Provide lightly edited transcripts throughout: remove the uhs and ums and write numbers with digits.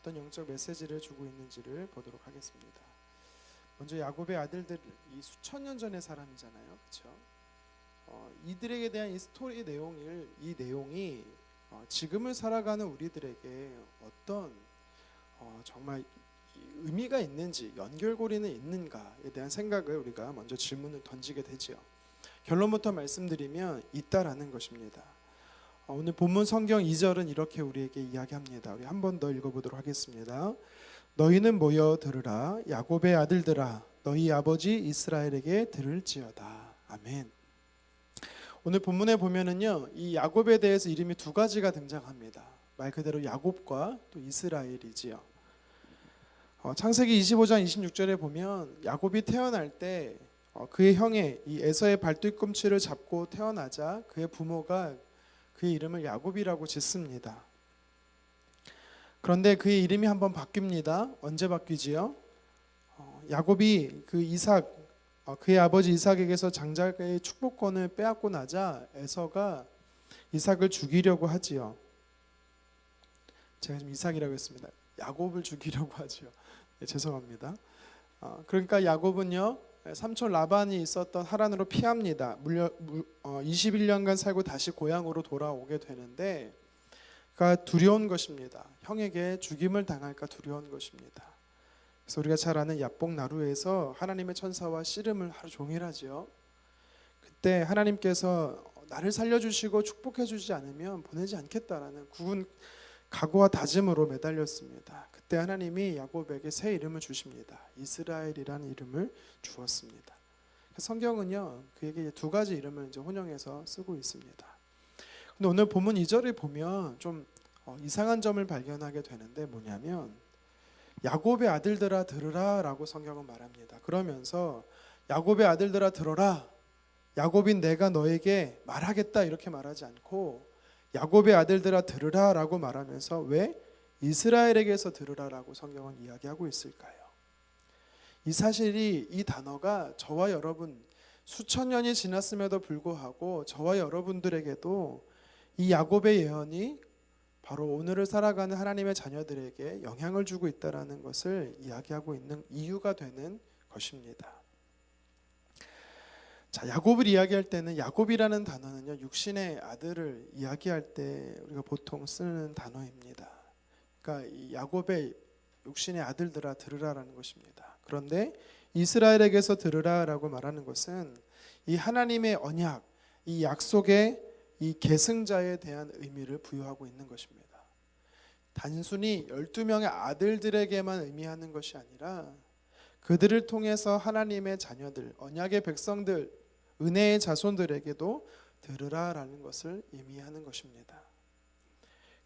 어떤 영적 메시지를 주고 있는지를 보도록 하겠습니다. 먼저 야곱의 아들들, 이 수천 년 전의 사람이잖아요, 그렇죠? 이들에게 대한 이 스토리 이 내용이 지금을 살아가는 우리들에게 어떤 정말 의미가 있는지, 연결고리는 있는가에 대한 생각을 우리가 먼저 질문을 던지게 되지요. 결론부터 말씀드리면 있다라는 것입니다. 오늘 본문 성경 2절은 이렇게 우리에게 이야기합니다. 우리 한 번 더 읽어보도록 하겠습니다. 너희는 모여 들으라. 야곱의 아들들아, 너희 아버지 이스라엘에게 들을지어다. 아멘. 오늘 본문에 보면은요, 이 야곱에 대해서 이름이 두 가지가 등장합니다. 말 그대로 야곱과 또 이스라엘이지요. 창세기 25장 26절에 보면 야곱이 태어날 때 그의 형의 이 에서의 발뒤꿈치를 잡고 태어나자 그의 부모가 그의 이름을 야곱이라고 짓습니다. 그런데 그의 이름이 한번 바뀝니다. 언제 바뀌지요? 야곱이 그의 아버지 이삭에게서 장자의 축복권을 빼앗고 나자 에서가 이삭을 죽이려고 하지요. 제가 지금 이삭이라고 했습니다. 야곱을 죽이려고 하지요. 네, 죄송합니다. 그러니까 야곱은요, 삼촌 라반이 있었던 하란으로 피합니다. 21년간 살고 다시 고향으로 돌아오게 되는데 그가 두려운 것입니다. 형에게 죽임을 당할까 두려운 것입니다. 그래서 우리가 잘 아는 야복 나루에서 하나님의 천사와 씨름을 하루 종일 하지요. 그때 하나님께서 나를 살려주시고 축복해주지 않으면 보내지 않겠다라는 굳은 각오와 다짐으로 매달렸습니다. 그때 하나님이 야곱에게 새 이름을 주십니다. 이스라엘이라는 이름을 주었습니다. 성경은요, 그에게 두 가지 이름을 이제 혼용해서 쓰고 있습니다. 근데 오늘 본문 2절을 보면 좀 이상한 점을 발견하게 되는데 뭐냐면 야곱의 아들들아 들으라 라고 성경은 말합니다. 그러면서 야곱의 아들들아 들어라, 야곱인 내가 너에게 말하겠다 이렇게 말하지 않고 야곱의 아들들아 들으라 라고 말하면서 왜 이스라엘에게서 들으라 라고 성경은 이야기하고 있을까요? 이 사실이, 이 단어가 저와 여러분 수천 년이 지났음에도 불구하고 저와 여러분들에게도 이 야곱의 예언이 바로 오늘을 살아가는 하나님의 자녀들에게 영향을 주고 있다는 것을 이야기하고 있는 이유가 되는 것입니다. 자, 야곱을 이야기할 때는 야곱이라는 단어는요, 육신의 아들을 이야기할 때 우리가 보통 쓰는 단어입니다. 그러니까 이 야곱의 육신의 아들들아 들으라라는 것입니다. 그런데 이스라엘에게서 들으라라고 말하는 것은 이 하나님의 언약, 이 약속의 이 계승자에 대한 의미를 부여하고 있는 것입니다. 단순히 12명의 아들들에게만 의미하는 것이 아니라 그들을 통해서 하나님의 자녀들, 언약의 백성들, 은혜의 자손들에게도 들으라라는 것을 의미하는 것입니다.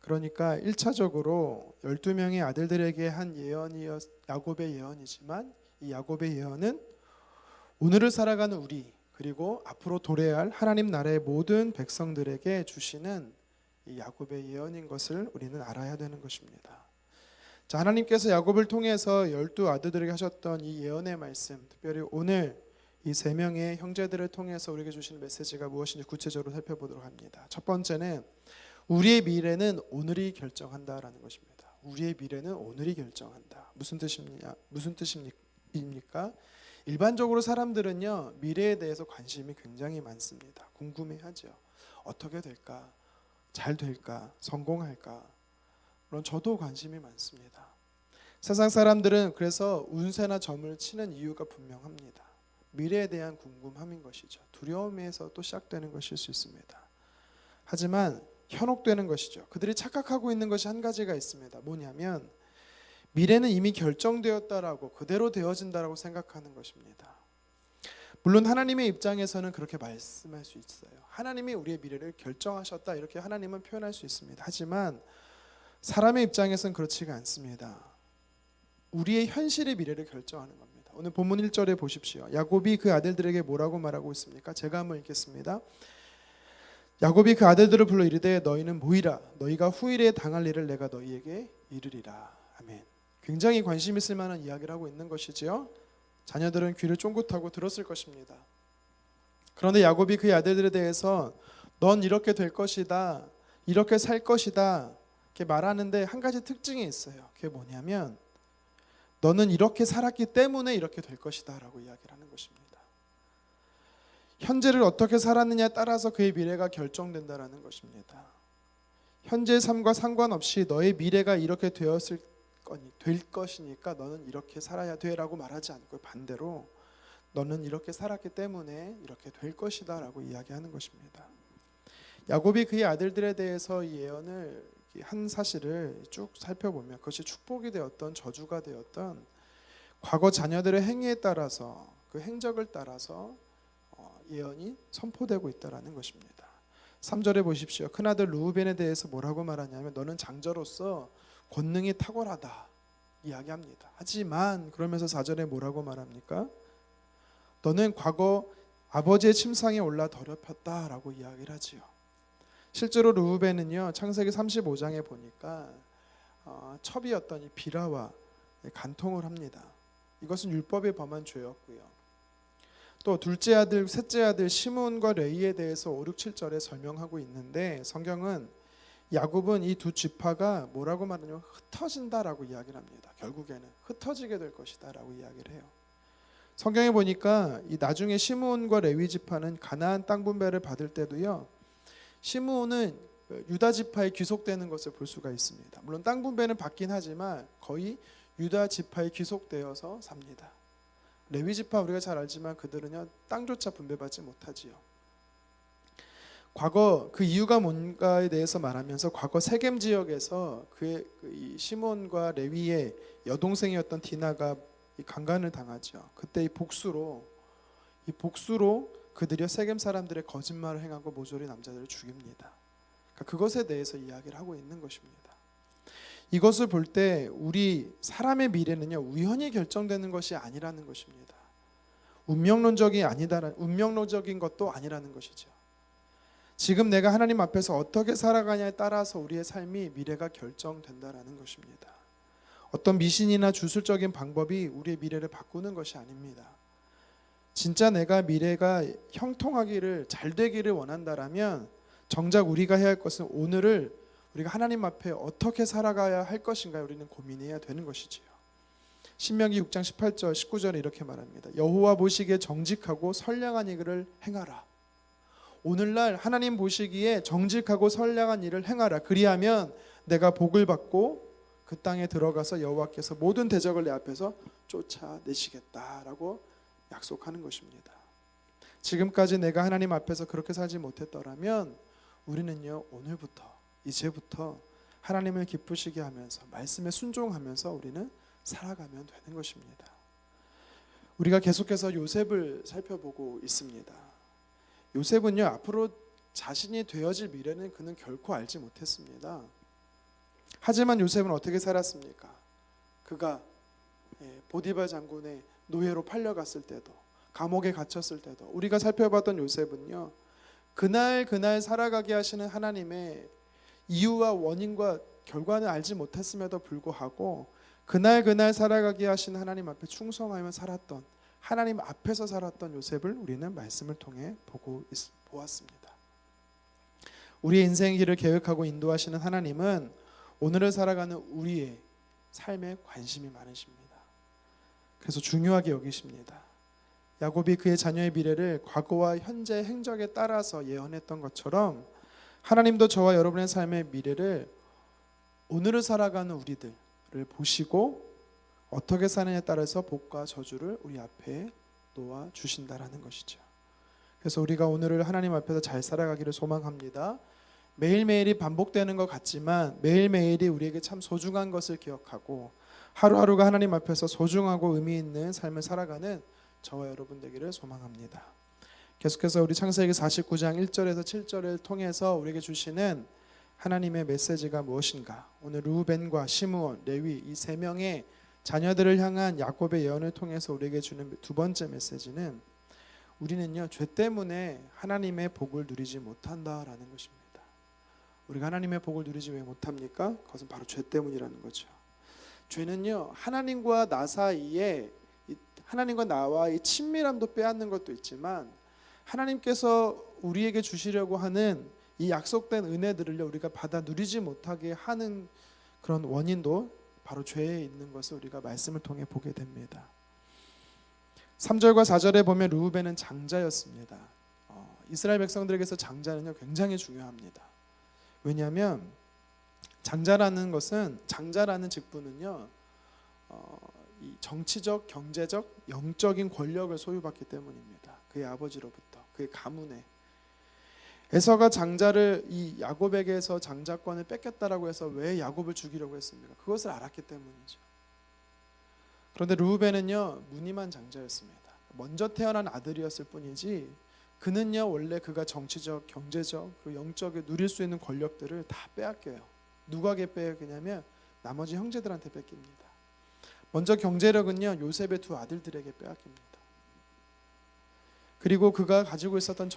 그러니까 1차적으로 12명의 아들들에게 한 예언이었 야곱의 예언이지만 이 야곱의 예언은 오늘을 살아가는 우리, 그리고 앞으로 도래할 하나님 나라의 모든 백성들에게 주시는 이 야곱의 예언인 것을 우리는 알아야 되는 것입니다. 자, 하나님께서 야곱을 통해서 12 아들들에게 하셨던 이 예언의 말씀, 특별히 오늘 이 3명의 형제들을 통해서 우리에게 주시는 메시지가 무엇인지 구체적으로 살펴보도록 합니다. 첫 번째는 우리의 미래는 오늘이 결정한다라는 것입니다. 우리의 미래는 오늘이 결정한다. 무슨 뜻입니까? 일반적으로 사람들은요, 미래에 대해서 관심이 굉장히 많습니다. 궁금해하죠. 어떻게 될까? 잘 될까? 성공할까? 물론 저도 관심이 많습니다. 세상 사람들은 그래서 운세나 점을 치는 이유가 분명합니다. 미래에 대한 궁금함인 것이죠. 두려움에서 또 시작되는 것일 수 있습니다. 하지만 현혹되는 것이죠. 그들이 착각하고 있는 것이 한 가지가 있습니다. 뭐냐면 미래는 이미 결정되었다라고, 그대로 되어진다라고 생각하는 것입니다. 물론 하나님의 입장에서는 그렇게 말씀할 수 있어요. 하나님이 우리의 미래를 결정하셨다, 이렇게 하나님은 표현할 수 있습니다. 하지만 사람의 입장에서는 그렇지가 않습니다. 우리의 현실의 미래를 결정하는 겁니다. 오늘 본문 1절에 보십시오. 야곱이 그 아들들에게 뭐라고 말하고 있습니까? 제가 한번 읽겠습니다. 야곱이 그 아들들을 불러 이르되 너희는 모이라, 너희가 후일에 당할 일을 내가 너희에게 이르리라. 아멘. 굉장히 관심 있을 만한 이야기를 하고 있는 것이지요. 자녀들은 귀를 쫑긋하고 들었을 것입니다. 그런데 야곱이 그의 아들들에 대해서 넌 이렇게 될 것이다, 이렇게 살 것이다, 이렇게 말하는데 한 가지 특징이 있어요. 그게 뭐냐면 너는 이렇게 살았기 때문에 이렇게 될 것이다 라고 이야기를 하는 것입니다. 현재를 어떻게 살았느냐에 따라서 그의 미래가 결정된다라는 것입니다. 현재의 삶과 상관없이 너의 미래가 이렇게 될 것이니까 너는 이렇게 살아야 돼 라고 말하지 않고 반대로 너는 이렇게 살았기 때문에 이렇게 될 것이다 라고 이야기하는 것입니다. 야곱이 그의 아들들에 대해서 이 예언을 한 사실을 쭉 살펴보면 그것이 축복이 되었던 저주가 되었던 과거 자녀들의 행위에 따라서 그 행적을 따라서 예언이 선포되고 있다라는 것입니다. 3절에 보십시오. 큰아들 르우벤에 대해서 뭐라고 말하냐면 너는 장자로서 권능이 탁월하다 이야기합니다. 하지만 그러면서 4절에 뭐라고 말합니까? 너는 과거 아버지의 침상에 올라 더럽혔다라고 이야기를 하지요. 실제로 르우벤은요 창세기 35장에 보니까 첩이었던 이 비라와 간통을 합니다. 이것은 율법에 범한 죄였고요. 또 둘째 아들, 셋째 아들 시므온과 레위에 대해서 5, 6, 7절에 설명하고 있는데 성경은 야곱은 이 두 지파가 뭐라고 말하냐면 흩어진다라고 이야기를 합니다. 결국에는 흩어지게 될 것이다라고 이야기를 해요. 성경에 보니까 이 나중에 시므온과 레위 지파는 가나안 땅 분배를 받을 때도요. 시므온은 유다 지파에 귀속되는 것을 볼 수가 있습니다. 물론 땅 분배는 받긴 하지만 거의 유다 지파에 귀속되어서 삽니다. 레위 지파 우리가 잘 알지만 그들은요 땅조차 분배받지 못하지요. 과거 그 이유가 뭔가에 대해서 말하면서 과거 세겜 지역에서 그의 이 시몬과 레위의 여동생이었던 디나가 이 강간을 당하죠. 그때 이 복수로 그들이 세겜 사람들의 거짓말을 행하고 모조리 남자들을 죽입니다. 그러니까 그것에 대해서 이야기를 하고 있는 것입니다. 이것을 볼 때 우리 사람의 미래는요 우연히 결정되는 것이 아니라는 것입니다. 운명론적인 것도 아니라는 것이죠. 지금 내가 하나님 앞에서 어떻게 살아가냐에 따라서 우리의 삶이 미래가 결정된다라는 것입니다. 어떤 미신이나 주술적인 방법이 우리의 미래를 바꾸는 것이 아닙니다. 진짜 내가 미래가 형통하기를 잘 되기를 원한다라면 정작 우리가 해야 할 것은 오늘을 우리가 하나님 앞에 어떻게 살아가야 할 것인가 우리는 고민해야 되는 것이지요. 신명기 6장 18절 19절에 이렇게 말합니다. 여호와 보시기에 정직하고 선량한 일을 행하라. 오늘날 하나님 보시기에 정직하고 선량한 일을 행하라. 그리하면 내가 복을 받고 그 땅에 들어가서 여호와께서 모든 대적을 내 앞에서 쫓아내시겠다라고 약속하는 것입니다. 지금까지 내가 하나님 앞에서 그렇게 살지 못했더라면 우리는요 오늘부터 이제부터 하나님을 기쁘시게 하면서 말씀에 순종하면서 우리는 살아가면 되는 것입니다. 우리가 계속해서 요셉을 살펴보고 있습니다. 요셉은요 앞으로 자신이 되어질 미래는 그는 결코 알지 못했습니다. 하지만 요셉은 어떻게 살았습니까? 그가 보디발 장군의 노예로 팔려갔을 때도 감옥에 갇혔을 때도 우리가 살펴봤던 요셉은요 그날 살아가게 하시는 하나님의 이유와 원인과 결과는 알지 못했음에도 불구하고 그날 살아가게 하신 하나님 앞에 충성하며 살았던 하나님 앞에서 살았던 요셉을 우리는 말씀을 통해 보았습니다. 우리의 인생의 길을 계획하고 인도하시는 하나님은 오늘을 살아가는 우리의 삶에 관심이 많으십니다. 그래서 중요하게 여기십니다. 야곱이 그의 자녀의 미래를 과거와 현재 행적에 따라서 예언했던 것처럼 하나님도 저와 여러분의 삶의 미래를 오늘을 살아가는 우리들을 보시고 어떻게 사느냐에 따라서 복과 저주를 우리 앞에 놓아 주신다라는 것이죠. 그래서 우리가 오늘을 하나님 앞에서 잘 살아가기를 소망합니다. 매일매일이 반복되는 것 같지만 매일매일이 우리에게 참 소중한 것을 기억하고 하루하루가 하나님 앞에서 소중하고 의미 있는 삶을 살아가는 저와 여러분 되기를 소망합니다. 계속해서 우리 창세기 49장 1절에서 7절을 통해서 우리에게 주시는 하나님의 메시지가 무엇인가? 오늘 르우벤과 시므온, 레위 이 세 명의 자녀들을 향한 야곱의 예언을 통해서 우리에게 주는 두 번째 메시지는 우리는요 죄 때문에 하나님의 복을 누리지 못한다라는 것입니다. 우리가 하나님의 복을 누리지 왜 못합니까? 그것은 바로 죄 때문이라는 거죠. 죄는요 하나님과 나 사이에 하나님과 나와의 친밀함도 빼앗는 것도 있지만 하나님께서 우리에게 주시려고 하는 이 약속된 은혜들을요 우리가 받아 누리지 못하게 하는 그런 원인도 바로 죄에 있는 것을 우리가 말씀을 통해 보게 됩니다. 3절과 4절에 보면 르우벤은 장자였습니다. 이스라엘 백성들에게서 장자는요 굉장히 중요합니다. 왜냐하면 장자라는 직분은요 이 정치적, 경제적, 영적인 권력을 소유받기 때문입니다. 그의 아버지로부터, 그의 가문에. 에서가 장자를 이 야곱에게서 장자권을 뺏겼다라고 해서 왜 야곱을 죽이려고 했습니까? 그것을 알았기 때문이죠. 그런데 르우벤은요 무늬만 장자였습니다. 먼저 태어난 아들이었을 뿐이지 그는요 원래 그가 정치적, 경제적, 그 영적에 누릴 수 있는 권력들을 다 빼앗겨요. 누구에게 빼앗기냐면 나머지 형제들한테 뺏깁니다. 먼저 경제력은요 요셉의 두 아들들에게 빼앗깁니다. 그리고 그가 가지고 있었던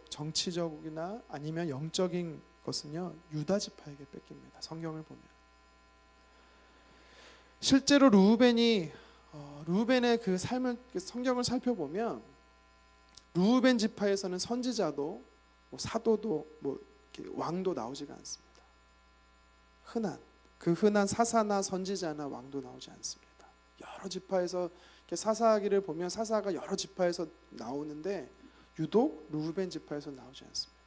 정치적이나 아니면 영적인 것은요 유다 지파에게 뺏깁니다. 성경을 보면 실제로 르우벤의 그 삶을 성경을 살펴보면 르우벤 지파에서는 선지자도 사도도 왕도 나오지가 않습니다. 흔한 사사나 선지자나 왕도 나오지 않습니다. 여러 지파에서 사사기를 보면 사사가 여러 지파에서 나오는데 유독 르우벤 지파에서 나오지 않습니다.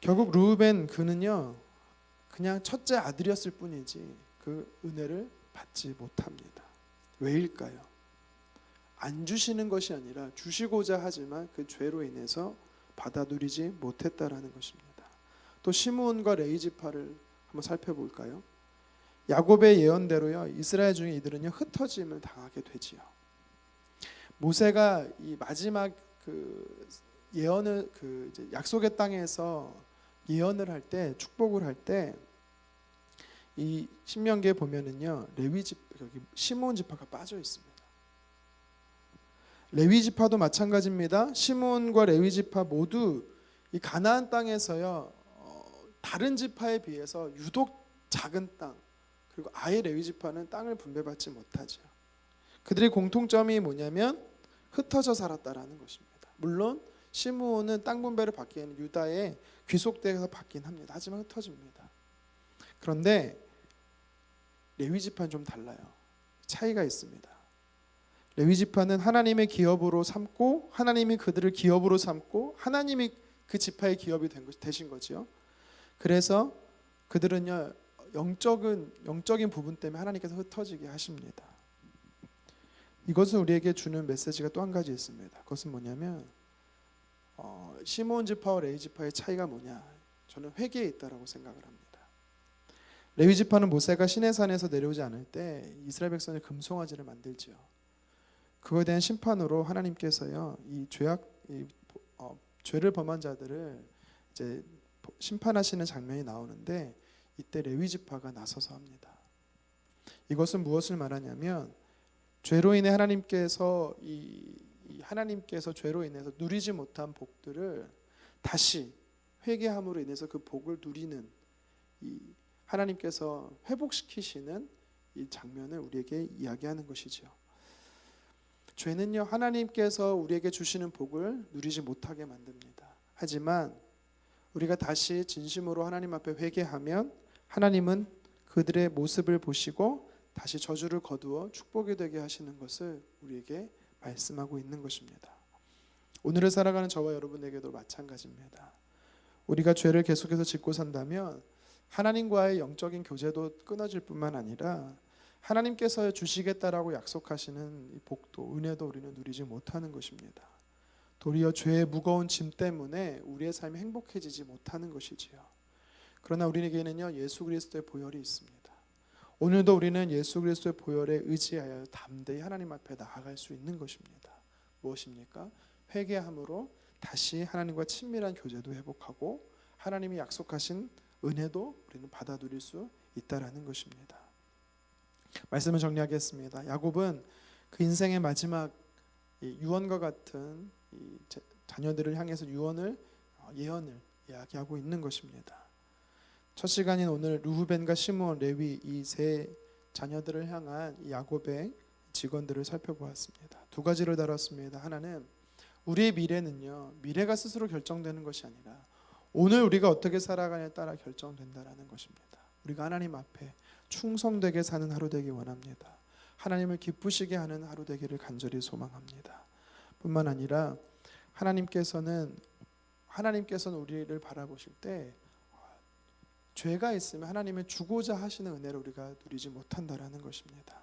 결국 르우벤 그는요 그냥 첫째 아들이었을 뿐이지 그 은혜를 받지 못합니다. 왜일까요? 안 주시는 것이 아니라 주시고자 하지만 그 죄로 인해서 받아 누리지 못했다라는 것입니다. 또 시므온과 레위 지파를 한번 살펴볼까요? 야곱의 예언대로요 이스라엘 중에 이들은요 흩어짐을 당하게 되지요. 모세가 이 마지막 그 예언을 이제 약속의 땅에서 예언을 할 때 축복을 할 때 이 신명기에 보면은요 레위 집 여기 시므온 지파가 빠져 있습니다. 레위 지파도 마찬가지입니다. 시므온과 레위 지파 모두 이 가나안 땅에서요 다른 지파에 비해서 유독 작은 땅 그리고 아예 레위 지파는 땅을 분배받지 못하죠. 그들의 공통점이 뭐냐면 흩어져 살았다라는 것입니다. 물론 시므온은 땅 분배를 받기에는 유다의 귀속되어서 받긴 합니다. 하지만 흩어집니다. 그런데 레위 지파는 좀 달라요. 차이가 있습니다. 레위 지파는 하나님의 기업으로 삼고 하나님이 그들을 기업으로 삼고 하나님이 그 지파의 기업이 되신 거죠. 그래서 그들은요 영적인 부분 때문에 하나님께서 흩어지게 하십니다. 이것은 우리에게 주는 메시지가 또 한 가지 있습니다. 그것은 뭐냐면 시므온 지파와 레위 지파의 차이가 뭐냐? 저는 회개에 있다라고 생각을 합니다. 레위 지파는 모세가 시내산에서 내려오지 않을 때 이스라엘 백성이 금송아지를 만들지요. 그거에 대한 심판으로 하나님께서요 죄를 범한 자들을 이제 심판하시는 장면이 나오는데 이때 레위 지파가 나서서 합니다. 이것은 무엇을 말하냐면 죄로 인해 하나님께서 죄로 인해서 누리지 못한 복들을 다시 회개함으로 인해서 그 복을 누리는 이 하나님께서 회복시키시는 이 장면을 우리에게 이야기하는 것이죠. 죄는요 하나님께서 우리에게 주시는 복을 누리지 못하게 만듭니다. 하지만 우리가 다시 진심으로 하나님 앞에 회개하면 하나님은 그들의 모습을 보시고 다시 저주를 거두어 축복이 되게 하시는 것을 우리에게 말씀하고 있는 것입니다. 오늘을 살아가는 저와 여러분에게도 마찬가지입니다. 우리가 죄를 계속해서 짓고 산다면 하나님과의 영적인 교제도 끊어질 뿐만 아니라 하나님께서 주시겠다라고 약속하시는 이 복도 은혜도 우리는 누리지 못하는 것입니다. 도리어 죄의 무거운 짐 때문에 우리의 삶이 행복해지지 못하는 것이지요. 그러나 우리에게는요 예수 그리스도의 보혈이 있습니다. 오늘도 우리는 예수 그리스도의 보혈에 의지하여 담대히 하나님 앞에 나아갈 수 있는 것입니다. 무엇입니까? 회개함으로 다시 하나님과 친밀한 교제도 회복하고 하나님이 약속하신 은혜도 우리는 받아 누릴 수 있다라는 것입니다. 말씀을 정리하겠습니다. 야곱은 그 인생의 마지막 유언과 같은 자녀들을 향해서 예언을 이야기하고 있는 것입니다. 첫 시간인 오늘 르우벤과 시므온, 레위 이 세 자녀들을 향한 야곱의 직언들을 살펴보았습니다. 두 가지를 다뤘습니다. 하나는 우리의 미래는요, 미래가 스스로 결정되는 것이 아니라 오늘 우리가 어떻게 살아가냐에 따라 결정된다라는 것입니다. 우리가 하나님 앞에 충성되게 사는 하루 되기 원합니다. 하나님을 기쁘시게 하는 하루 되기를 간절히 소망합니다. 뿐만 아니라 하나님께서는 우리를 바라보실 때 죄가 있으면 하나님의 주고자 하시는 은혜를 우리가 누리지 못한다라는 것입니다.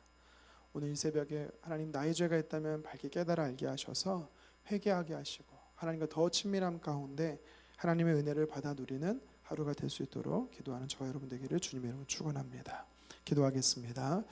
오늘 이 새벽에 하나님 나의 죄가 있다면 밝게 깨달아 알게 하셔서 회개하게 하시고 하나님과 더 친밀함 가운데 하나님의 은혜를 받아 누리는 하루가 될 수 있도록 기도하는 저와 여러분 되기를 주님의 이름으로 축원합니다. 기도하겠습니다.